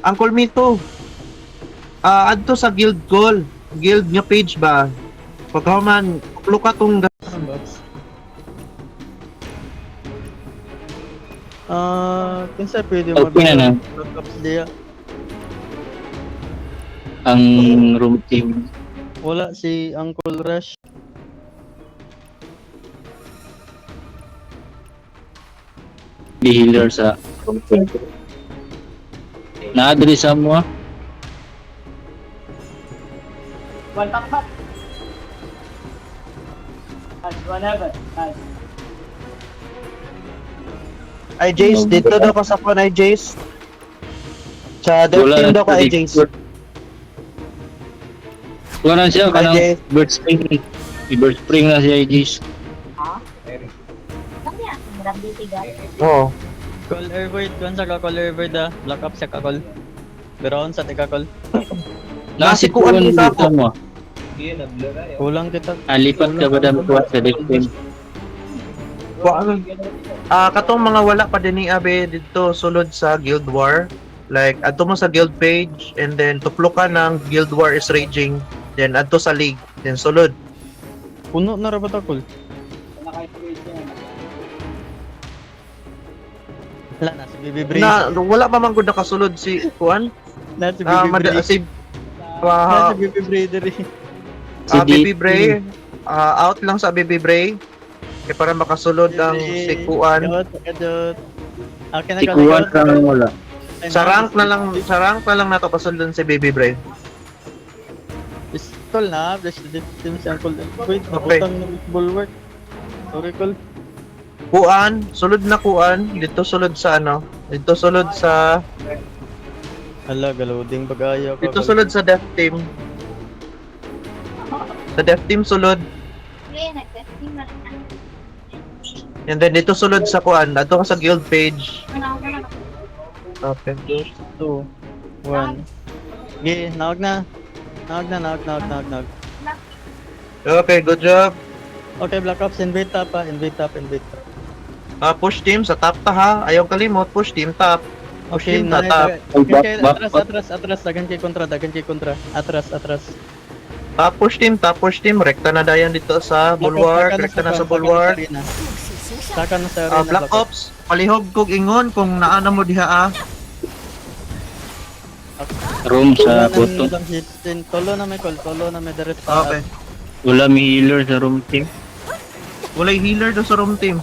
Uncle Mito. Adto sa guild call. Guild nga page ba? Pagkaman, uplo ka tong Ano ba? Kinsa pwede Okay na na. backups diya? Ang room team. Wala si Uncle Rush. Di healer sa room team. Naadri sa mo. Ay Jace, dito daw ka sa phone ay Jace. Sa dev Wala team na daw ka sa ay Discord. Jace. Wala na siya Ay, kanang Jace. bird spring. Bird spring na siya Jace. Oo. Call Airvoid, kung sa ka-call Airvoid Black Ops sa ka-call. Beron sa tika-call. Nasikuan Nasikuan kita dito ako. mo. Kulang kita. Alipat ka ba dam ko sa victim? Katong mga wala pa din ni Abe dito sulod sa Guild War. Like, adto mo sa guild page and then tuplo ka ng Guild War is raging. Then adto sa league. Then sulod. Puno na rabat ako. Wala na si Bibi Bray. Na wala pa man gud nakasulod si Juan. Na si Bibi Bray. Si Na si Bibi Bray diri. Si Baby DP. Bray. Out lang sa Baby Bray. Kaya para makasulod ang si Juan. Kadot. Akin na Si Kuwan kang wala. Sa rank na lang nato pasulod si Baby Bray. Pistol na, bless the team si Uncle. Wait, Okay. nakutang ng bulwark. Sorry, Col. Kuan, sulod na Kuan. Dito sulod sa ano? Dito sulod sa Hala, galoding pag-aya ko. Dito sulod sa death team. Sa death team sulod. And then dito sulod sa Kuan. Ato ka sa guild page. Okay. 2, 1. Okay, nawag na. Nawag. Okay, good job. Okay, Black Ops, invade top. Push team sa top ta ha. Ayaw kalimot, push team top. Push Okay, team ta top. atras, dagan kay kontra. Atras. Push team. Rekta na dayan dito sa bulwark. Rekta na sa bulwark. Saka na sa arena. Black Ops, palihog kog ingon kung naana mo diha Room sa bottom. Tolo na may call, direct. Okay. Wala may healer sa room team. Walay healer do sa room team.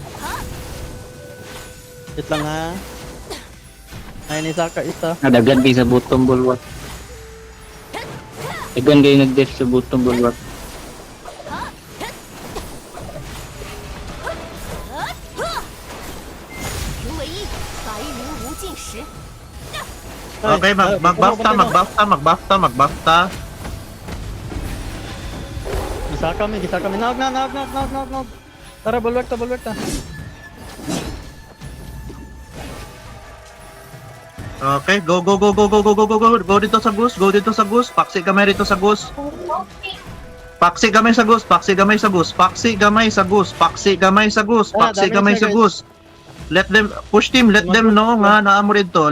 Wait lang ha. Ay, ni Saka isa. Nadagan kay sa bottom bulwark. Dagan kay nag-def sa bottom bulwark. Okay, mag-buff ta. Gisaka kami. Knock. Tara, bulwark ta. Okay, go. Go dito sa Goose. Paksi gamay dito sa Goose. Paksi gamay sa Goose. Let them push team, let them know nga naa mo dito.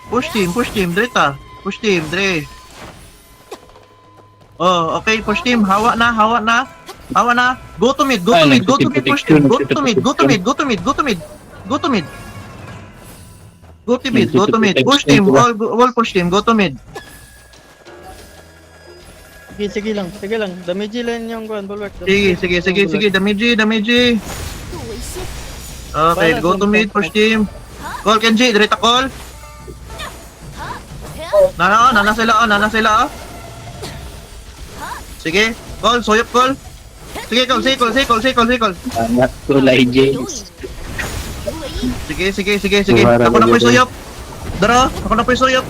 Push team, drita. Push team, dre. Oh, okay, push team, hawa na. Go to mid, push team. Go to mid. Push team, all push team, go to mid. Sige lang. Damage lang yung bulwark. Sige, damage. Okay, go to mid, push team. Call Kenji, direct call. Nana sila. Sige, call, soyop call. Sige, call. Anak ko lai James. Sige. Ako na po yung soyop. Dara, ako na po yung soyop.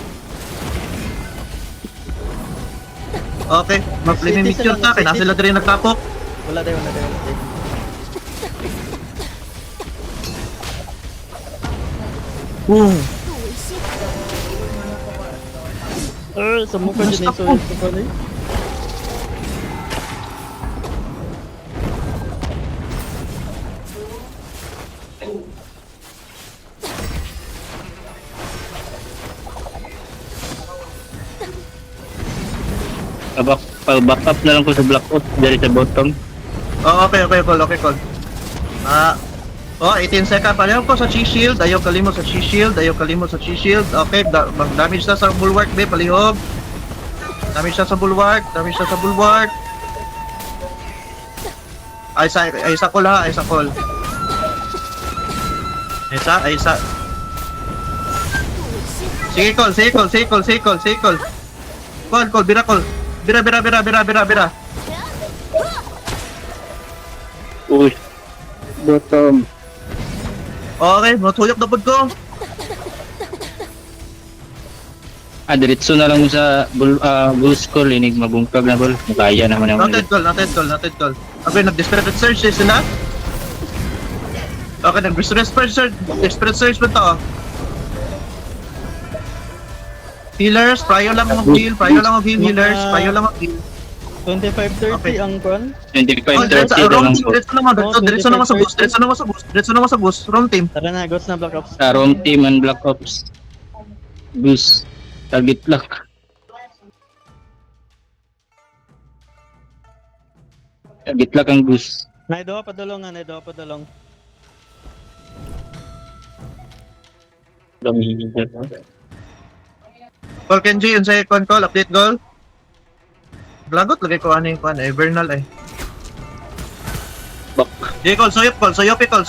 Okay, mag-picture ta, kaya sila rin nagtapok. Wala tayo. Boom. Sa mukha dyan ito. Pa-back up na lang ko sa blackout dari sa bottom. Oh, okay, call. 18 second. Pareho ko sa chi shield. Ayaw kalimot sa chi shield. Okay, mag-damage na sa bulwark, be. Palihog. Damage na sa bulwark. Ay sa call ha. Ay sa call. Isa. Sige, call. Call. Bira. Uy. Bottom. Okay, matuyok na pod ko. Diretso na lang mo sa bull score. Inig mabungkag na bull. Kaya naman yung Noted call. Okay, nag-desperate search sila. Okay, desperate search ba to? Healers, prayo lang ang heal, healers, prayo lang ang heal. 25-30 Okay. ang kwan. 25-30 na lang po. Diretso naman sa boost, roam team. Tara na, ghost na Black Ops. Sa Roam Team and Black Ops. Boost. Target lock. Target lock ang boost. Naidoha padulong. Dami. Call Kenji, yun sa call, update goal. Blagot, lagay ko ano yung kwan, Vernal eh. Back. J-call, soyopi call.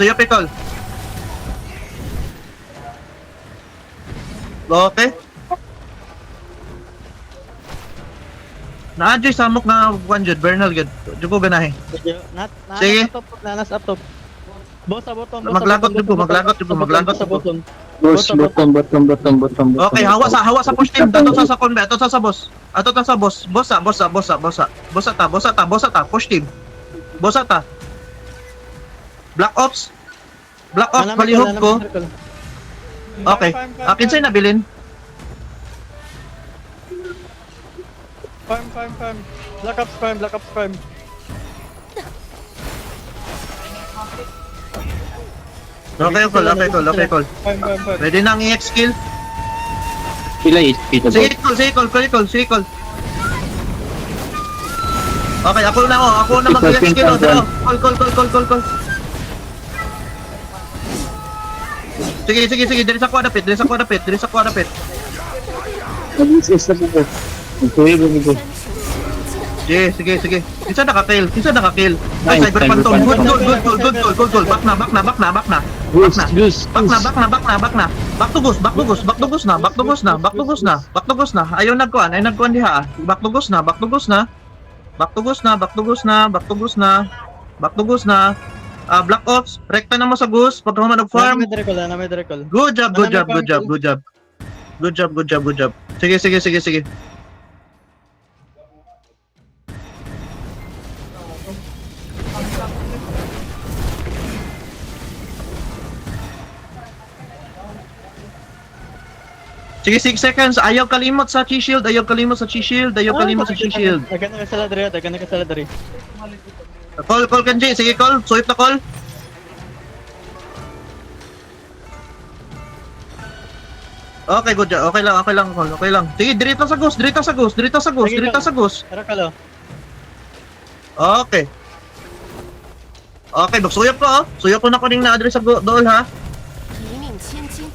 Okay. Na-adjust samok na kwan jud, Vernal gud. Jugo ganahe. Sige. Nanas up top. Boss sa bottom. Maglagot sa bottom. Boost. Bottom. Okay, hawa sa push team. Ato sa conve, ato sa boss. Bossa ta, push team. Bossa ta. Black Ops, balihog ko. Okay. Akin sa'yo nabilin. Farm. Black Ops farm. Okay, call. Farm. Ready na ang EX skill. Pila HP to Sige, call. Okay, ako na mag-EX skill. Call. Sige, dali sa ko dapit. Sige. Isa naka-kill. Ay, Nice, Cyber Phantom. Cyber Good. Back na. Goose. Back na. Back to goose na. Ayaw nagkuhan diha. Back to goose na. Black Ops, rekta na mo sa goose. Pag mo nag-farm. Na may recall. Good job. Sige. Sige, 6 seconds. Ayaw kalimot sa chi shield. Dagan ka sa ladri. Call Kenji. Sige, call. Swipe na call. Okay, good job. Okay lang, call. Okay lang. Sige, dirito sa ghost. Tara kalo. Okay. Okay, magsuyop ko. Suyop ko na ko ning na-address sa dool ha. 一命千金，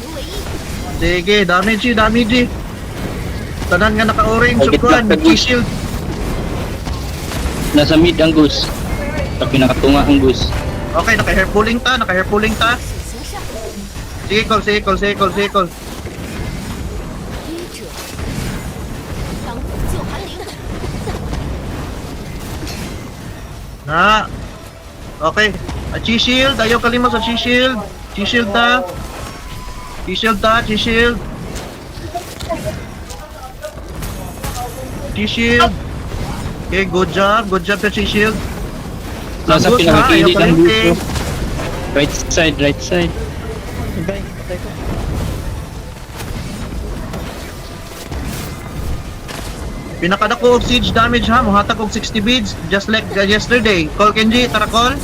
如为一。 Sige, damage. Tanan nga naka-orange subkuan, chi shield. Nasa mid ang goose. Sa pinakatunga ang goose. Okay, naka-hair pulling ta. 水行下， Sige, call. 医者当午就寒灵。 Na. Okay. Chi shield, ayaw kalimot sa chi shield. Chi shield. Okay, good job sa chi shield. Nasa Ang goose, ha? pinakakili Ayaw ng kalimot. goose. Right side. Patay ko. Pinakadako og siege damage ha, muhatag og 60 beads just like yesterday. Call Kenji, tara call.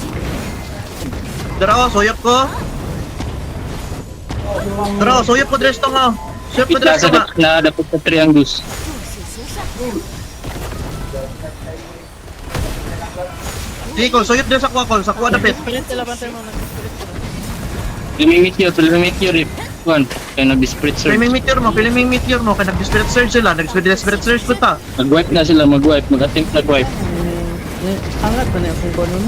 Dara suyop ko. Dres to nga. Shoot mo Kita dira sa sa na dapat sa triangus. 入血行善， Sige, Col. Suyot dira sa kuha, Col. Sa kuha dapit. Spirit sila, bantay mo. Nag-spirit sila. Film meteor if kuan kay nag-spread search. Flaming meteor mo. Kaya nag-spirit surge sila. Nag-spirit surge po ta. Mag-wipe na sila, mag-attempt nag-wipe. Angat pa na yung kung nun.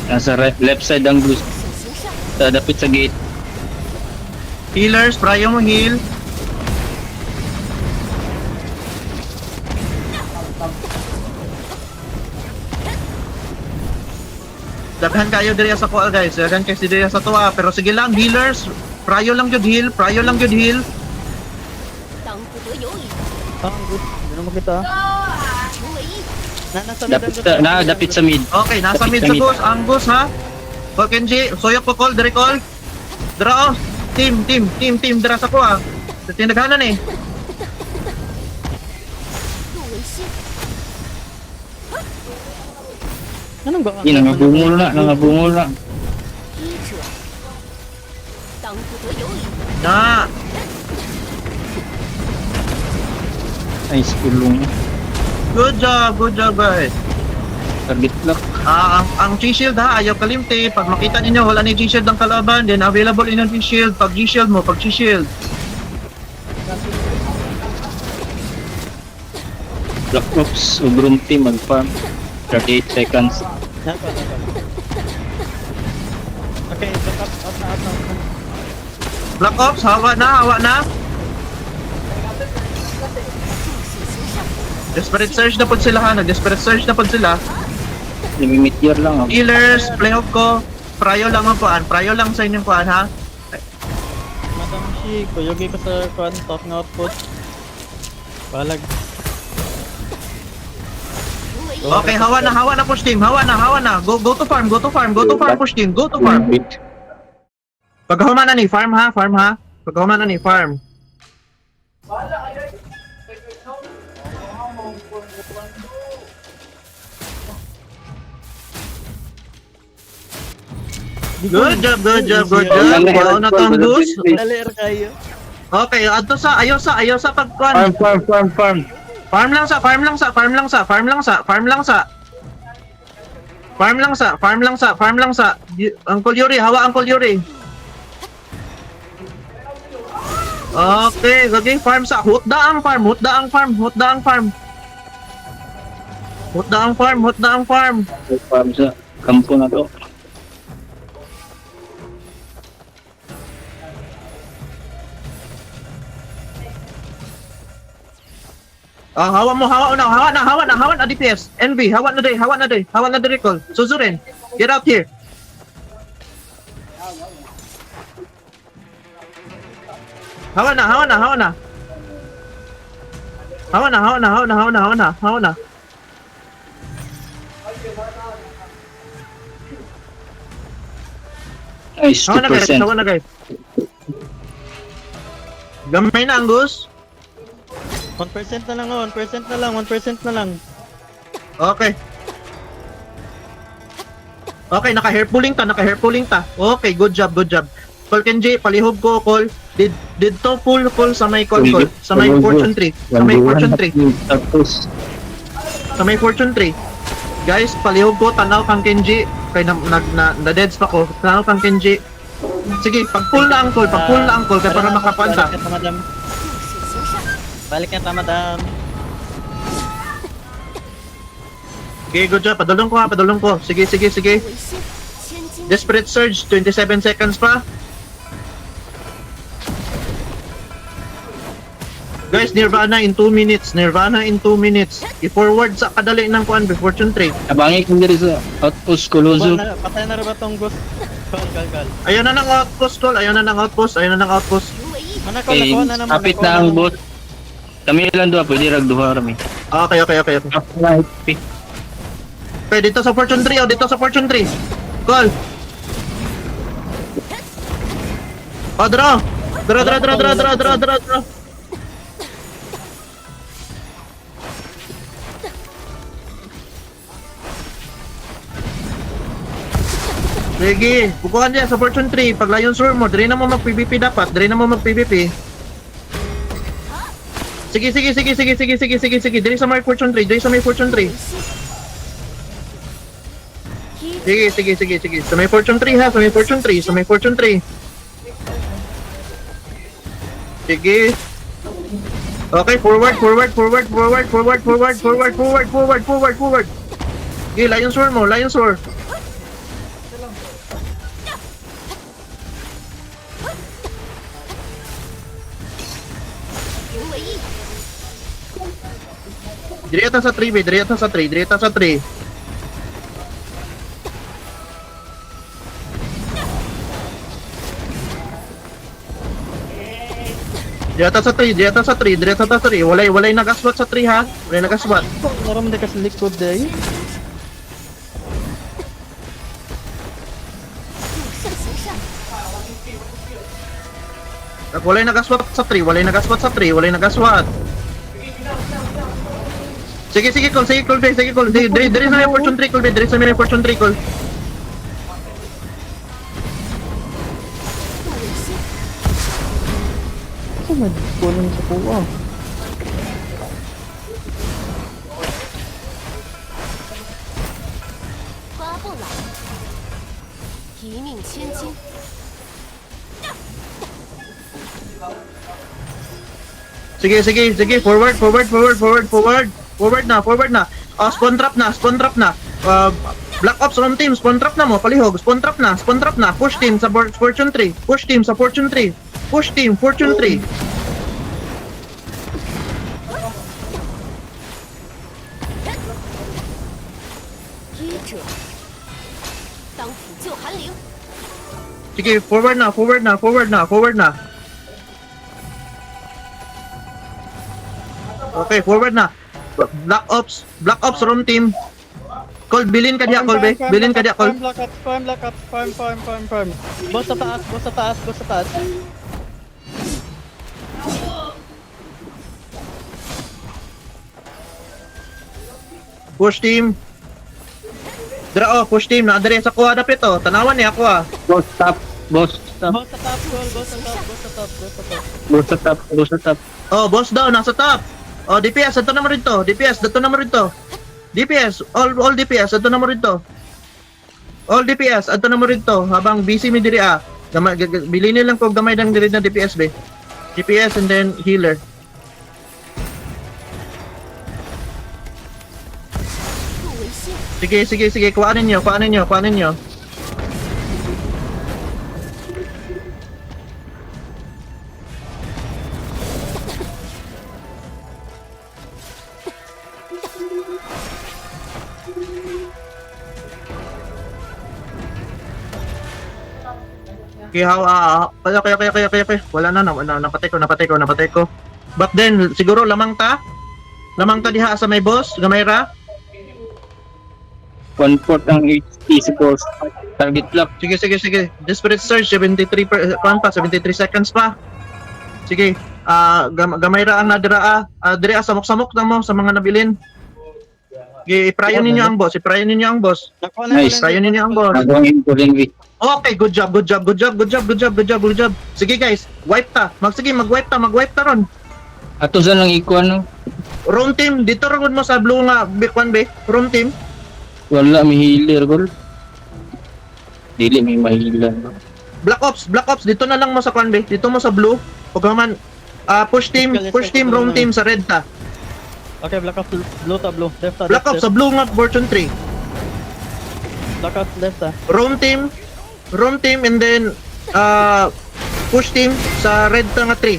Nasa left side ang boost. 血行善， Sa dapit sa gate. Healers, prayo mo heal. Daghan kayo diri sa kuha, guys. Daghan kayo diri sa tuwa. Pero sige lang, healers. Prayo lang yun heal. 当不得有理， Ah, good. Hindi na makita. 成为一， Nasa Dapit sa mid. Okay, nasa Dapit mid sa sa mid. Gus. Angus, ha? Col Kenji. Soyok ko, Col. Diri, Col. Dira, oh. Team. Dira sa kuha. Tinaghanan eh. 入为心， Anong ba? Yun, nangabungol na. 医者，当不得有理， Na. Ay, skulong. Good job, guys. Target lock. Ang G-Shield ha, ayaw kalimti. Pag makita ninyo, wala ni G-Shield ang kalaban, then available in ang G-Shield. Pag G-Shield mo, pag G-Shield. Black Ops o Groom Team mag-farm. 38 seconds. Napa. Okay, back up, out na. Black Ops, hawa na. 入血行善， Desperate Surge na po sila ha, nag-Desperate Surge na po sila. Meteor lang ako. Healers, playoff ko. Prayo lang ang kuan, prayo lang sa inyong kuan ha. Madam Shi, kuyugi ko sa kwan, top na output. Balag. 成为一， Okay, hawa na push team, hawa na. Go to farm, push team, go to farm. Pag humana ni farm ha. Pag humana ni farm. Good job. Wow na tong Gus. Dalir kayo. Okay, ayaw sa pagkuan. Farm. Farm lang sa. Uncle Yuri, hawa Uncle Yuri. Okay, gagawin farm sa. Hutda ang farm. Farm sa kampo na to. Hawa na DPS. NV, hawa na day recall. Suzurin, get out here. Hawa na. Nice, Hawa na guys, 2%. Gamay na ang Gus. 1% na lang, 1% na lang. Okay. Okay, naka-hair pulling ta. Okay, good job. Call Kenji, palihog ko, call. Dito pull sa may call. Sa may fortune tree. Tapos, Sa may fortune tree. Guys, palihog ko, tanaw kang Kenji. Kaya na-deads pa ko. Tanaw kang Kenji. Sige, pag-pull na ang call, kaya para makapanta. Balik na ta, madam. 入血行善， Balik na ta, madam. Okay, good job. Padulong ko. Sige. 为心，千金， Desperate Surge, 27 seconds pa. Guys, Nirvana in 2 minutes. I-forward sa kadali ng kuan before fortune tree. abangi kong diri sa outpost ko, Lonzo. Patay na rin ba tong ghost? Gal. Ayun na ng outpost, Col. Ayun na ng outpost. 如为一， Manako, Okay, nakuha na naman. kapit na ang bot. Kami lang doon, pwede ragduha kami. Okay. Okay, dito sa fortune tree. Col. Draw. Sige, bukuhan dyan sa Fortune 3. Pag Lion Sword mo, dire na mo mag-PVP dapat. Dire na mo mag-PVP. Sige. Dire sa may Fortune 3. Dire sa may Fortune 3. 一 Sige. Sa may Fortune 3 ha. Sa may Fortune 3. Sa may Fortune 3. Sige. Okay, forward. Sige, Lion Sword mo. Lion Sword. Direta sa 3, be. Direta sa 3. Direta sa 3. Direta sa 3. Direta sa 3. Direta sa 3. Walay nag-aswat sa 3 ha. Walay nag-aswat. Naram di ka sa likod day. 向行善， Walay nag-aswat sa 3. Walay nag-aswat sa 3. Walay nag-aswat. Sige, Col. Sige, Col. Dire sa may Fortune 3, Col. Dire sa may Fortune 3, Col. 不违心， Ano man kunin sa kuha? 刮不来，一命千金。 Sige. Forward na. Spawn trap na. Black Ops on team, spawn trap na mo, palihog. Spawn trap na. Push team sa Fortune 3. Push team, Fortune 3. 医者，当辅救寒灵， Sige, forward na. Okay, forward na. Black Ops room team. Col, bilin ka diya, Col, be. Bilin ka diya, Col. Farm black up. Farm. Boss sa taas. Push team. Dra, push team. Nadari sa kuha dapit, oh. Tanawan niya, kuha. Boss top. Boss sa top, goal. Boss sa top. Oh, boss daw, nasa top. Oh, DPS, ato naman rito. DPS, all DPS, ato naman rito. All DPS, ato naman rito. Habang busy mi diri ah. Bilhin nilang kog gamay ng diri na DPS be. DPS and then healer. 不违心， Sige, kuhanin nyo. Okay, okay. Wala na, napatay ko. But then, siguro lamang ta diha sa may boss, gamay ra. 1/4 ang HP si boss. Target lock. Sige. Desperate Surge, 73 seconds pa. Sige, gamay ra ang nadira dire samok-samok na mo sa mga nabilin. I-prayo ninyo ang boss. Nice. Prayo ninyo ang boss. Nagawin ko rin with. Okay, good job. Sige guys, wipe ta. Mag-wipe ta ron. Ato sa lang ikuan no. Room team, dito ron mo sa blue nga, Bikwan be. Room team. Wala may healer gol. Dili may mahilan. Black Ops, dito na lang mo sa kwan be. Dito mo sa blue. Huwag man, push team, room team sa red ta. Okay, black up, blue ta, blue. Left ta. Black Ops sa blue nga, Fortune 3. Black up, left ta. Room team, and then, push team sa red ta nga 3.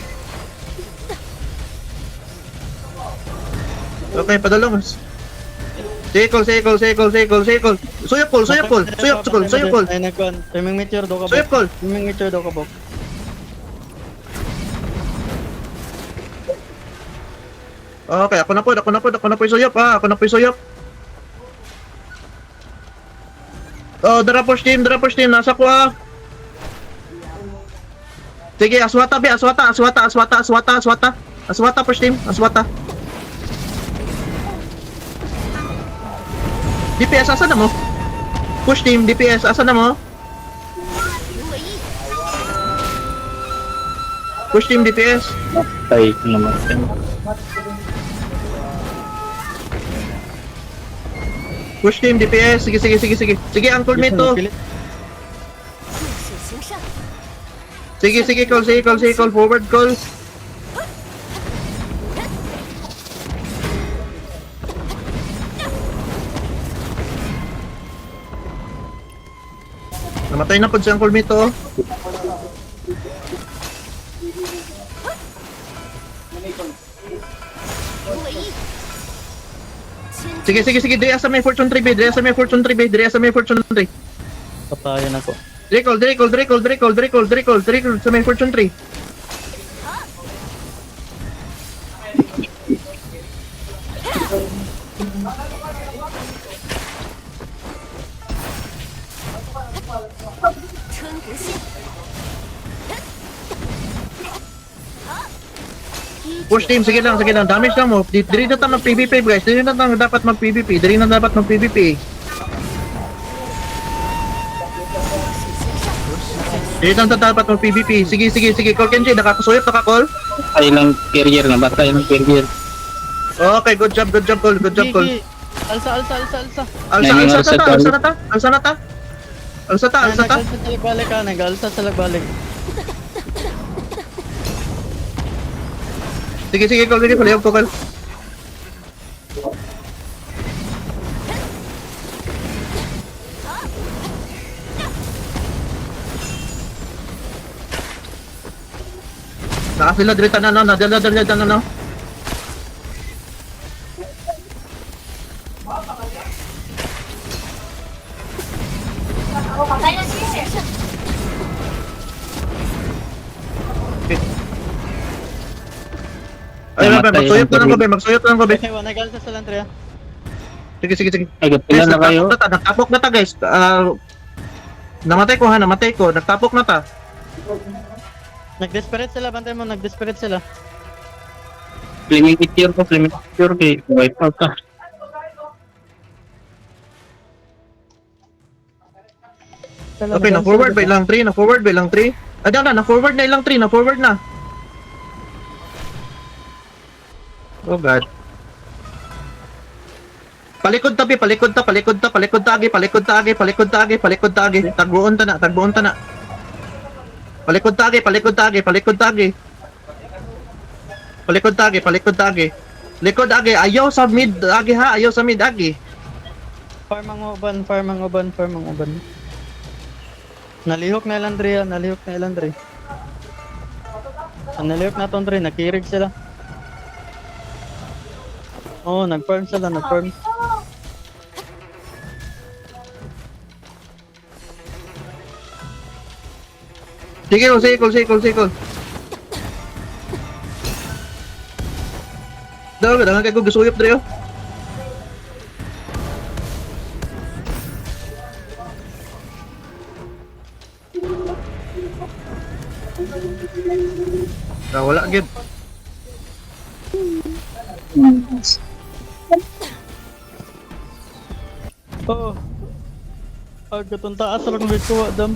Okay, padalong. Sekol. Suyap kol. Ay, nagkuhan. Swimming meteor daw ka, Suyap kol. Bok. Okay, ako na po yung suyap. Ako na po yung suyap. Oh, dara push team, nasa ko ah. Sige, aswata push team, aswata. DPS, asa na mo? Push team, DPS, asa na mo? Push team DPS. Tay naman. Push team DPS. Sige, sige, sige, sige. Sige, ang call mate to. pilit. 逆水行善， Sige, sige, call, sige, call, sige, call. Forward call. Namatay na po siyang call mate to. 如为一。千 Sige, sige, sige. Dre sa may fortune 3B. Dre sa may fortune 3B. Dre sa may fortune 3. Patayan ako. Dre call, Dre call, Dre call, Dre call, Dre call, Dre call, Dre call sa may fortune 3.春不谢。依 Push 旧 team, sige lang, sige lang. Damage lang mo. Diri na tayo mag-PVP, guys. Diri na tayo dapat mag-PVP. Diri na dapat mag-PVP. Diri na tayo dapat mag-PVP. Sige, sige, sige. Call Kenji, nakakasuyap, nakakall. Tay lang carrier na ba? Tay lang carrier. Okay, good job, call. Good job, call. Gigi. Alsa, alsa, alsa, alsa. Alsa, Nine alsa minutes ta, at alsa na ta. Alsa na ta. Alsa ta, alsa ta. Nag-alsa sa lagbalik ka, nag-alsa sa lagbalik. Sige, sige, call. Sige, call. Call. Sila dirita na, no? Nadala, na, no? Ay, Namatay magsuyot na ang ng gabi, magsuyot na ng gabi. Ewan, nag-alsa sa Lantria. Sige, sige, sige. Ay, Guys, pila na kayo. nagtapok na ta, guys. Namatay ko ha, namatay ko. Nagtapok na ta. Nag-desperate sila, bantay mo, nag-desperate sila. Flaming picture ko, flaming picture kay wipe out ka. Okay, na-forward ba ilang 3? Na-forward ba ilang 3? Ada na, na-forward na ilang 3. Na-forward na. Oh God. Palikod tabi, palikod ta, palikod ta, palikod ta, agi, palikod ta, agi, palikod ta, agi, palikod ta, agi. Tagbuon ta na, tagbuon ta na. Palikod ta, agi, palikod ta, agi, palikod ta, agi. Palikod ta, agi, palikod ta, agi. Likod, agi, ayaw sa mid, agi ha, ayaw sa mid, agi. Farm ang uban, farm ang uban, farm ang uban. Nalihok na Elandria, nalihok na Elandria. Nalihok na itong Dre, nakirig sila. Oo, nag-farm sila, nag-farm. Sige, sige, call. Daw, kadang kay ko gusuyop dre oh. Wala gid. Oo. Agad ang taas lang ng ko, Adam.